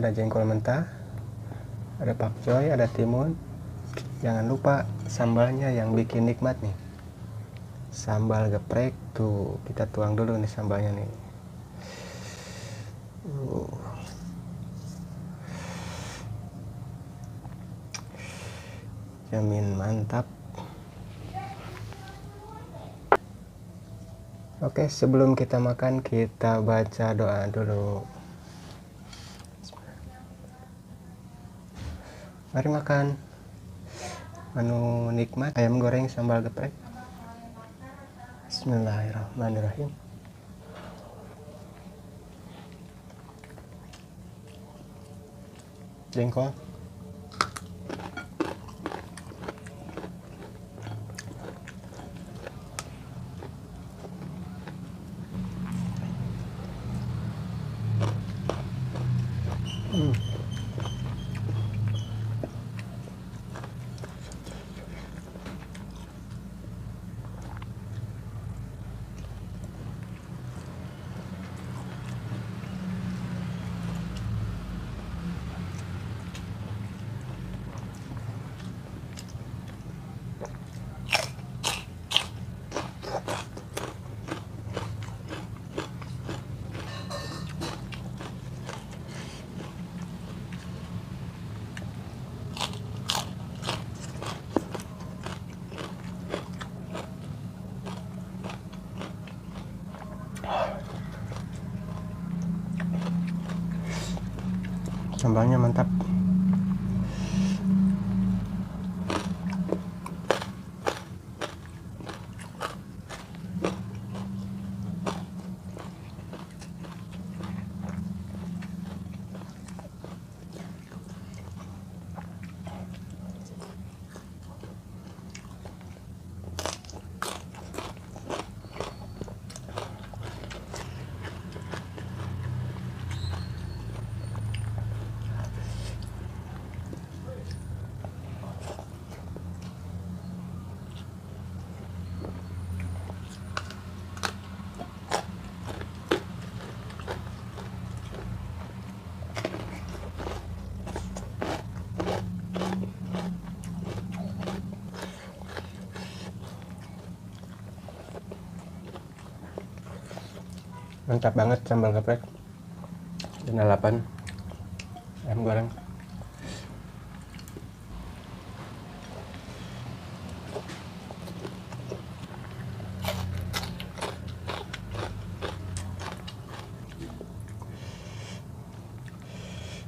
ada jengkol mentah, ada pakcoy, ada timun. Jangan lupa sambalnya yang bikin nikmat nih. Sambal geprek tuh, kita tuang dulu nih sambalnya nih. Jamin mantap. Oke, sebelum kita makan kita baca doa dulu. Mari makan. Menu nikmat ayam goreng sambal geprek. Bismillahirrahmanirrahim. Jengkol. Sambalnya mantap. Mantap banget sambal geprek dan lalapan ayam goreng.